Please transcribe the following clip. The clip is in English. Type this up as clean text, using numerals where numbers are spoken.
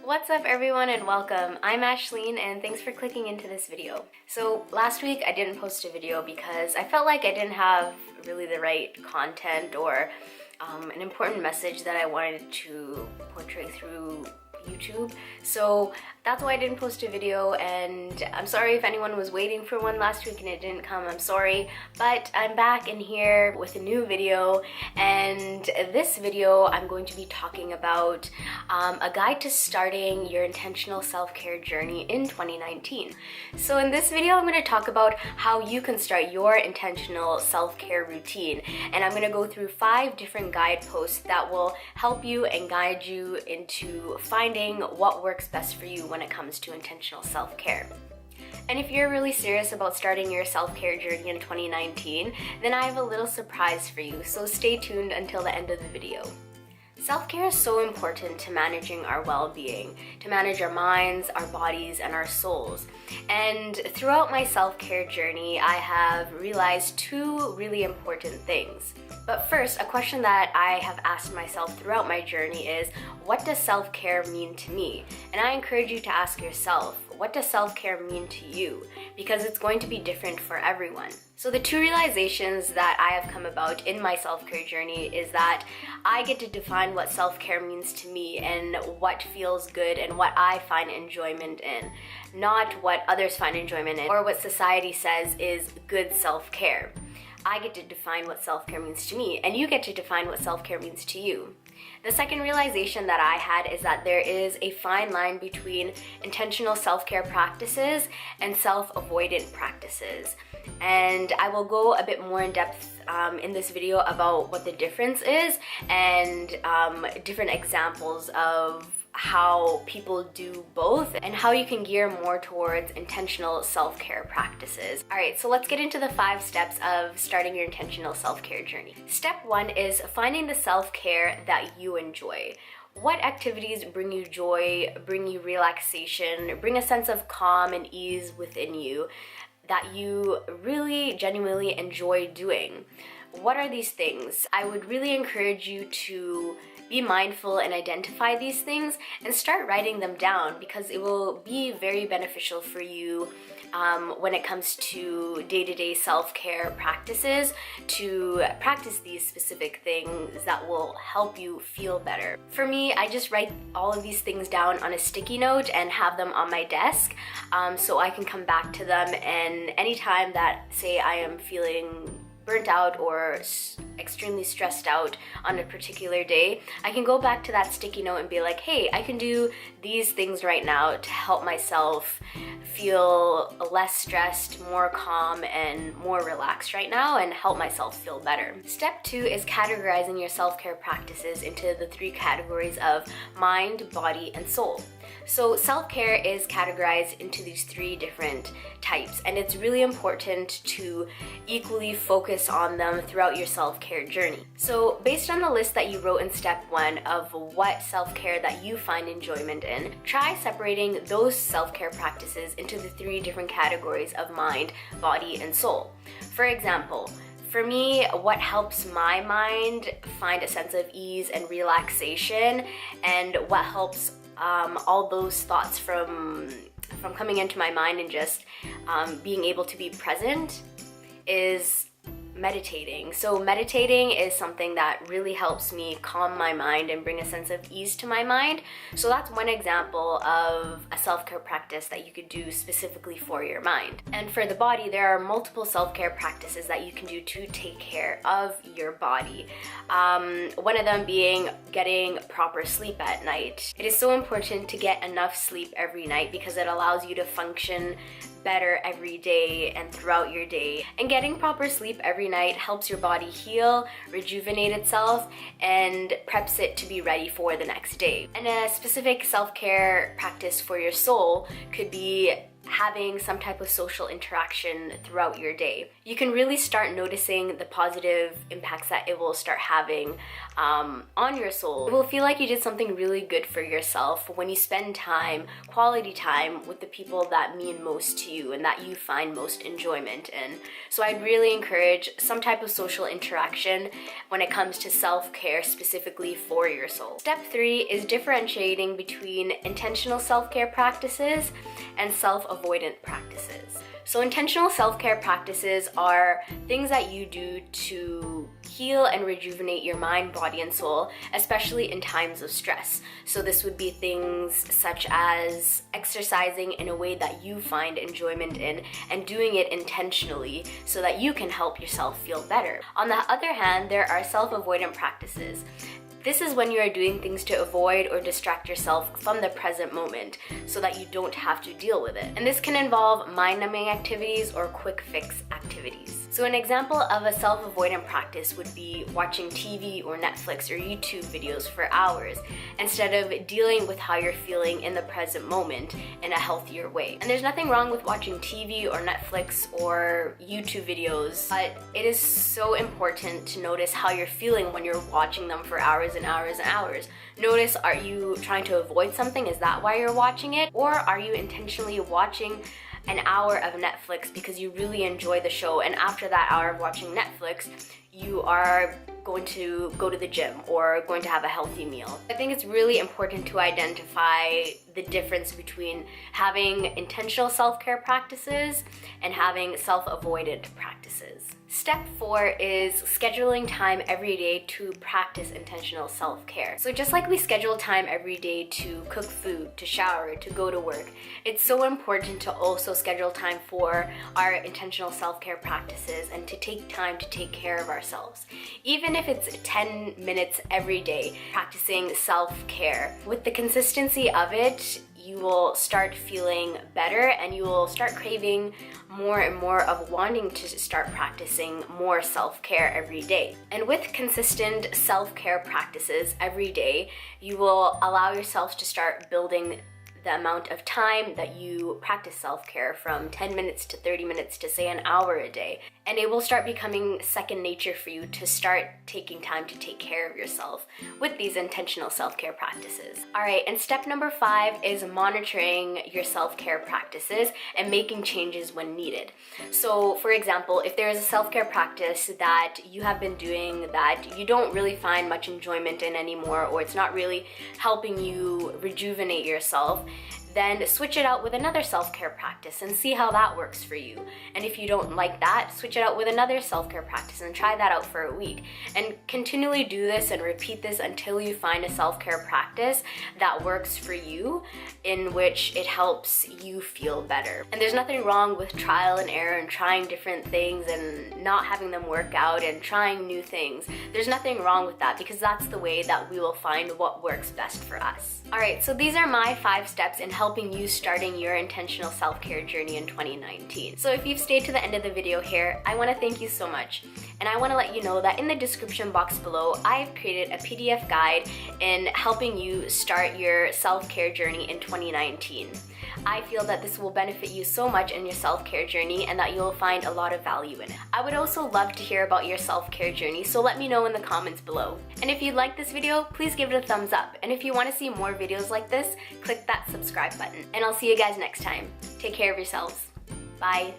What's up everyone and welcome. I'm Ashleen and thanks for clicking into this video. So last week I didn't post a video because I felt like I didn't have really the right content or an important message that I wanted to portray through YouTube. So that's why I didn't post a video, and I'm sorry if anyone was waiting for one last week and it didn't come. I'm sorry, but I'm back in here with a new video, and this video I'm going to be talking about a guide to starting your intentional self-care journey in 2019. So in this video I'm going to talk about how you can start your intentional self-care routine, and I'm going to go through 5 different guideposts that will help you and guide you into finding what works best for you when it comes to intentional self-care. And if you're really serious about starting your self-care journey in 2019, then I have a little surprise for you, so stay tuned until the end of the video. Self-care is so important to managing our well-being, to manage our minds, our bodies, and our souls. And throughout my self-care journey, I have realized 2 really important things. But first, a question that I have asked myself throughout my journey is, what does self-care mean to me? And I encourage you to ask yourself, what does self-care mean to you? Because it's going to be different for everyone. So the 2 realizations that I have come about in my self-care journey is that I get to define what self-care means to me and what feels good and what I find enjoyment in, not what others find enjoyment in or what society says is good self-care. I get to define what self-care means to me, and you get to define what self-care means to you. The second realization that I had is that there is a fine line between intentional self-care practices and self-avoidant practices. And I will go a bit more in depth in this video about what the difference is and different examples of how people do both and how you can gear more towards intentional self-care practices. Alright, so let's get into the 5 steps of starting your intentional self-care journey. Step 1 is finding the self-care that you enjoy. What activities bring you joy, bring you relaxation, bring a sense of calm and ease within you that you really genuinely enjoy doing? What are these things? I would really encourage you to be mindful and identify these things and start writing them down, because it will be very beneficial for you when it comes to day-to-day self-care practices, to practice these specific things that will help you feel better. For me, I just write all of these things down on a sticky note and have them on my desk so I can come back to them, and anytime that, say, I am feeling burnt out or extremely stressed out on a particular day, I can go back to that sticky note and be like, hey, I can do these things right now to help myself feel less stressed, more calm, and more relaxed right now, and help myself feel better. Step 2 is categorizing your self-care practices into the 3 categories of mind, body, and soul. So self-care is categorized into these 3 different types, and it's really important to equally focus on them throughout your self-care journey. So based on the list that you wrote in step 1 of what self-care that you find enjoyment in, try separating those self-care practices into the 3 different categories of mind, body, and soul. For example, for me, what helps my mind find a sense of ease and relaxation, and what helps all those thoughts from coming into my mind and just being able to be present, is meditating. So meditating is something that really helps me calm my mind and bring a sense of ease to my mind. So that's one example of a self-care practice that you could do specifically for your mind. And for the body, there are multiple self-care practices that you can do to take care of your body. One of them being getting proper sleep at night. It is so important to get enough sleep every night because it allows you to function better every day and throughout your day. And getting proper sleep every night helps your body heal, rejuvenate itself, and preps it to be ready for the next day. And a specific self-care practice for your soul could be having some type of social interaction throughout your day. You can really start noticing the positive impacts that it will start having on your soul. It will feel like you did something really good for yourself when you spend time, quality time, with the people that mean most to you and that you find most enjoyment in. So I'd really encourage some type of social interaction when it comes to self-care specifically for your soul. Step 3 is differentiating between intentional self-care practices and self-avoidant practices. So intentional self-care practices are things that you do to heal and rejuvenate your mind, body, and soul, especially in times of stress. So this would be things such as exercising in a way that you find enjoyment in and doing it intentionally so that you can help yourself feel better. On the other hand, there are self-avoidant practices. This is when you are doing things to avoid or distract yourself from the present moment so that you don't have to deal with it. And this can involve mind-numbing activities or quick fix activities. So an example of a self-avoidant practice would be watching TV or Netflix or YouTube videos for hours instead of dealing with how you're feeling in the present moment in a healthier way. And there's nothing wrong with watching TV or Netflix or YouTube videos, but it is so important to notice how you're feeling when you're watching them for hours and hours and hours. Notice, are you trying to avoid something? Is that why you're watching it? Or are you intentionally watching an hour of Netflix because you really enjoy the show, and after that hour of watching Netflix, you are going to go to the gym or going to have a healthy meal? I think it's really important to identify the difference between having intentional self-care practices and having self-avoidant practices. Step 4 is scheduling time every day to practice intentional self-care. So just like we schedule time every day to cook food, to shower, to go to work, it's so important to also schedule time for our intentional self-care practices and to take time to take care of ourselves. Even if it's 10 minutes every day practicing self-care, with the consistency of it, you will start feeling better and you will start craving more and more of wanting to start practicing more self-care every day. And with consistent self-care practices every day, you will allow yourself to start building the amount of time that you practice self-care from 10 minutes to 30 minutes to say an hour a day. And it will start becoming second nature for you to start taking time to take care of yourself with these intentional self-care practices. All right, and step number 5 is monitoring your self-care practices and making changes when needed. So for example, if there is a self-care practice that you have been doing that you don't really find much enjoyment in anymore, or it's not really helping you rejuvenate yourself, then switch it out with another self-care practice and see how that works for you. And if you don't like that, switch it out with another self-care practice and try that out for a week. And continually do this and repeat this until you find a self-care practice that works for you, in which it helps you feel better. And there's nothing wrong with trial and error and trying different things and not having them work out and trying new things. There's nothing wrong with that, because that's the way that we will find what works best for us. All right, so these are my 5 steps in helping you starting your intentional self-care journey in 2019. So if you've stayed to the end of the video here, I want to thank you so much. And I want to let you know that in the description box below, I've created a PDF guide in helping you start your self-care journey in 2019. I feel that this will benefit you so much in your self-care journey and that you'll find a lot of value in it. I would also love to hear about your self-care journey, so let me know in the comments below. And if you like this video, please give it a thumbs up. And if you want to see more videos like this, click that subscribe button. And I'll see you guys next time. Take care of yourselves. Bye.